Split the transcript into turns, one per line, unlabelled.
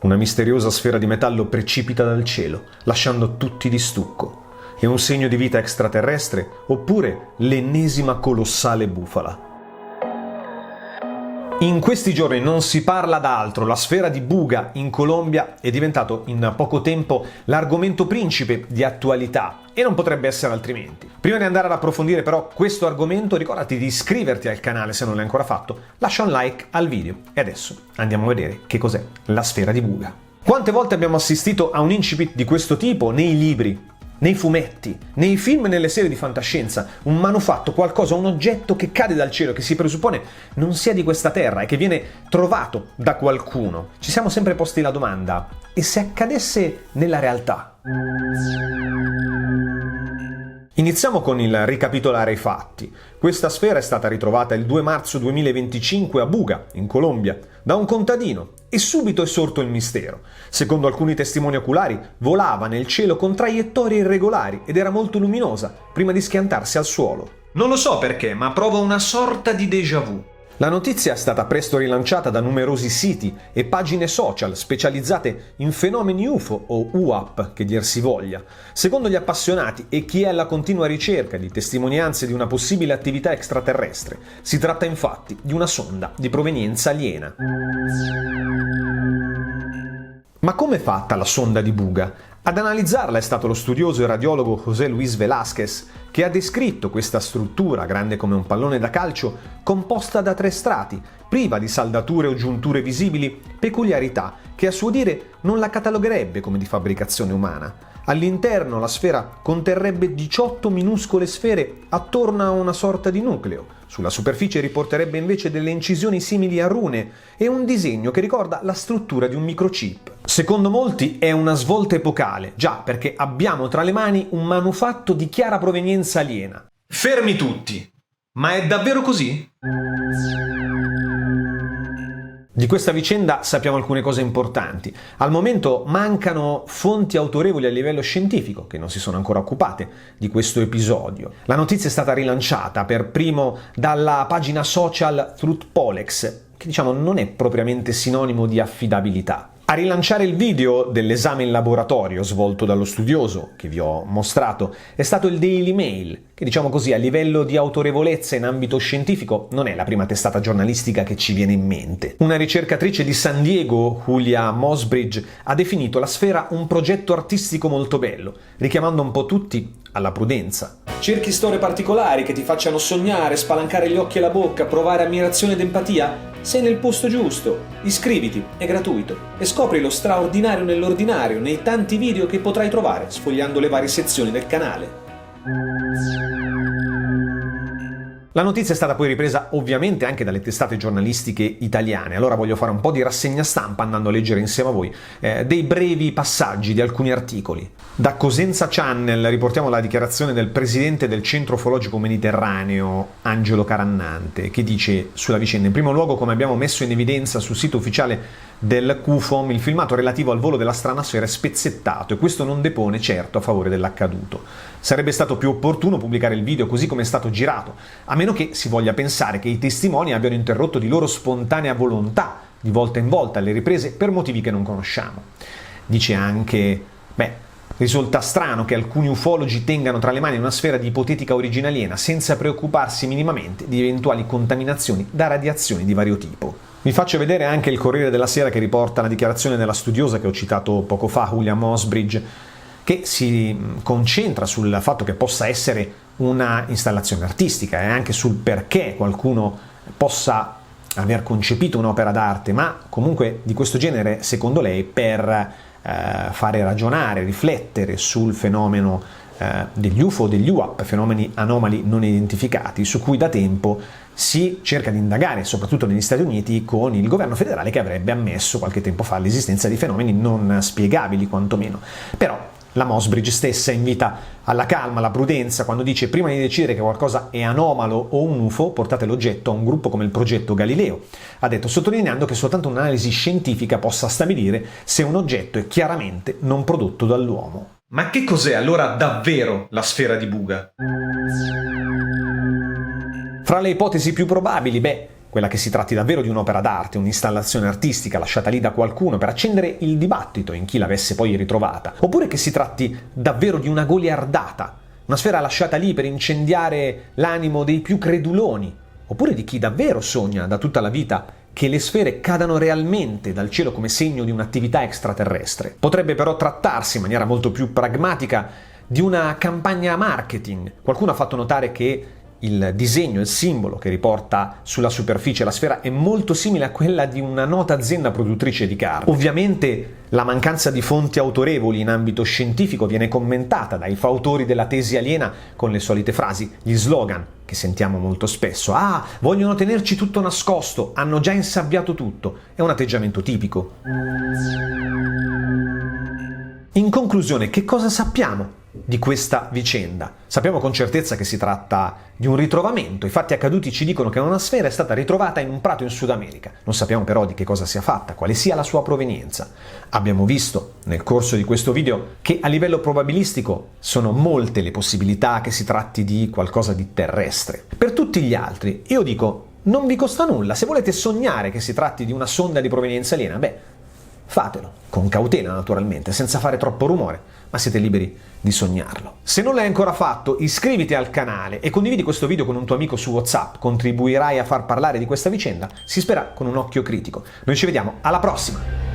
Una misteriosa sfera di metallo precipita dal cielo, lasciando tutti di stucco. È un segno di vita extraterrestre oppure l'ennesima colossale bufala? In questi giorni non si parla d'altro, la sfera di Buga in Colombia è diventato in poco tempo l'argomento principe di attualità e non potrebbe essere altrimenti. Prima di andare ad approfondire però questo argomento, ricordati di iscriverti al canale se non l'hai ancora fatto, lascia un like al video e adesso andiamo a vedere che cos'è la sfera di Buga. Quante volte abbiamo assistito a un incipit di questo tipo nei libri, nei fumetti, nei film e nelle serie di fantascienza, un manufatto, qualcosa, un oggetto che cade dal cielo, che si presuppone non sia di questa terra e che viene trovato da qualcuno. Ci siamo sempre posti la domanda: e se accadesse nella realtà? Iniziamo con il ricapitolare i fatti. Questa sfera è stata ritrovata il 2 marzo 2025 a Buga, in Colombia, da un contadino e subito è sorto il mistero. Secondo alcuni testimoni oculari, volava nel cielo con traiettorie irregolari ed era molto luminosa prima di schiantarsi al suolo. Non lo so perché, ma provo una sorta di déjà vu. La notizia è stata presto rilanciata da numerosi siti e pagine social specializzate in fenomeni UFO o UAP, che dir si voglia. Secondo gli appassionati e chi è alla continua ricerca di testimonianze di una possibile attività extraterrestre, si tratta infatti di una sonda di provenienza aliena. Ma come è fatta la sonda di Buga? Ad analizzarla è stato lo studioso e radiologo José Luis Velázquez, che ha descritto questa struttura, grande come un pallone da calcio, composta da 3 strati, priva di saldature o giunture visibili, peculiarità che a suo dire non la catalogherebbe come di fabbricazione umana. All'interno la sfera conterrebbe 18 minuscole sfere attorno a una sorta di nucleo. Sulla superficie riporterebbe invece delle incisioni simili a rune e un disegno che ricorda la struttura di un microchip. Secondo molti è una svolta epocale, già perché abbiamo tra le mani un manufatto di chiara provenienza aliena. Fermi tutti! Ma è davvero così? Di questa vicenda sappiamo alcune cose importanti. Al momento mancano fonti autorevoli a livello scientifico che non si sono ancora occupate di questo episodio. La notizia è stata rilanciata per primo dalla pagina social Truthpolex, che non è propriamente sinonimo di affidabilità. A rilanciare il video dell'esame in laboratorio svolto dallo studioso, che vi ho mostrato, è stato il Daily Mail, che a livello di autorevolezza in ambito scientifico non è la prima testata giornalistica che ci viene in mente. Una ricercatrice di San Diego, Julia Mosbridge, ha definito la sfera un progetto artistico molto bello, richiamando un po' tutti alla prudenza. Cerchi storie particolari che ti facciano sognare, spalancare gli occhi e la bocca, provare ammirazione ed empatia? Sei nel posto giusto. Iscriviti, è gratuito, e scopri lo straordinario nell'ordinario nei tanti video che potrai trovare sfogliando le varie sezioni del canale. La notizia è stata poi ripresa ovviamente anche dalle testate giornalistiche italiane, allora voglio fare un po' di rassegna stampa andando a leggere insieme a voi dei brevi passaggi di alcuni articoli. Da Cosenza Channel riportiamo la dichiarazione del presidente del Centro Ufologico Mediterraneo, Angelo Carannante, che dice sulla vicenda: in primo luogo, come abbiamo messo in evidenza sul sito ufficiale del CUFOM, il filmato relativo al volo della strana sfera è spezzettato e questo non depone certo a favore dell'accaduto. Sarebbe stato più opportuno pubblicare il video così come è stato girato, a meno che si voglia pensare che i testimoni abbiano interrotto di loro spontanea volontà di volta in volta le riprese per motivi che non conosciamo. Dice anche: risulta strano che alcuni ufologi tengano tra le mani una sfera di ipotetica origine aliena senza preoccuparsi minimamente di eventuali contaminazioni da radiazioni di vario tipo. Vi faccio vedere anche il Corriere della Sera, che riporta la dichiarazione della studiosa che ho citato poco fa, Julia Mosbridge, che si concentra sul fatto che possa essere una installazione artistica e anche sul perché qualcuno possa aver concepito un'opera d'arte, ma comunque di questo genere, secondo lei, per fare ragionare, riflettere sul fenomeno degli UFO o degli UAP, fenomeni anomali non identificati, su cui da tempo si cerca di indagare, soprattutto negli Stati Uniti, con il governo federale che avrebbe ammesso qualche tempo fa l'esistenza di fenomeni non spiegabili, quantomeno. Però la Mosbridge stessa invita alla calma, alla prudenza, quando dice: prima di decidere che qualcosa è anomalo o un UFO, portate l'oggetto a un gruppo come il progetto Galileo. Ha detto, sottolineando che soltanto un'analisi scientifica possa stabilire se un oggetto è chiaramente non prodotto dall'uomo. Ma che cos'è allora davvero la sfera di Buga? Fra le ipotesi più probabili, quella che si tratti davvero di un'opera d'arte, un'installazione artistica lasciata lì da qualcuno per accendere il dibattito in chi l'avesse poi ritrovata, oppure che si tratti davvero di una goliardata, una sfera lasciata lì per incendiare l'animo dei più creduloni, oppure di chi davvero sogna da tutta la vita che le sfere cadano realmente dal cielo come segno di un'attività extraterrestre. Potrebbe però trattarsi in maniera molto più pragmatica di una campagna marketing. Qualcuno ha fatto notare che il disegno, il simbolo che riporta sulla superficie la sfera è molto simile a quella di una nota azienda produttrice di carne. Ovviamente la mancanza di fonti autorevoli in ambito scientifico viene commentata dai fautori della tesi aliena con le solite frasi, gli slogan che sentiamo molto spesso. Ah, vogliono tenerci tutto nascosto, hanno già insabbiato tutto. È un atteggiamento tipico. In conclusione, che cosa sappiamo di questa vicenda? Sappiamo con certezza che si tratta di un ritrovamento. I fatti accaduti ci dicono che una sfera è stata ritrovata in un prato in Sud America. Non sappiamo però di che cosa sia fatta, quale sia la sua provenienza. Abbiamo visto nel corso di questo video che a livello probabilistico sono molte le possibilità che si tratti di qualcosa di terrestre. Per tutti gli altri, io dico, non vi costa nulla. Se volete sognare che si tratti di una sonda di provenienza aliena, fatelo, con cautela naturalmente, senza fare troppo rumore, ma siete liberi di sognarlo. Se non l'hai ancora fatto, iscriviti al canale e condividi questo video con un tuo amico su WhatsApp, contribuirai a far parlare di questa vicenda, si spera con un occhio critico. Noi ci vediamo alla prossima!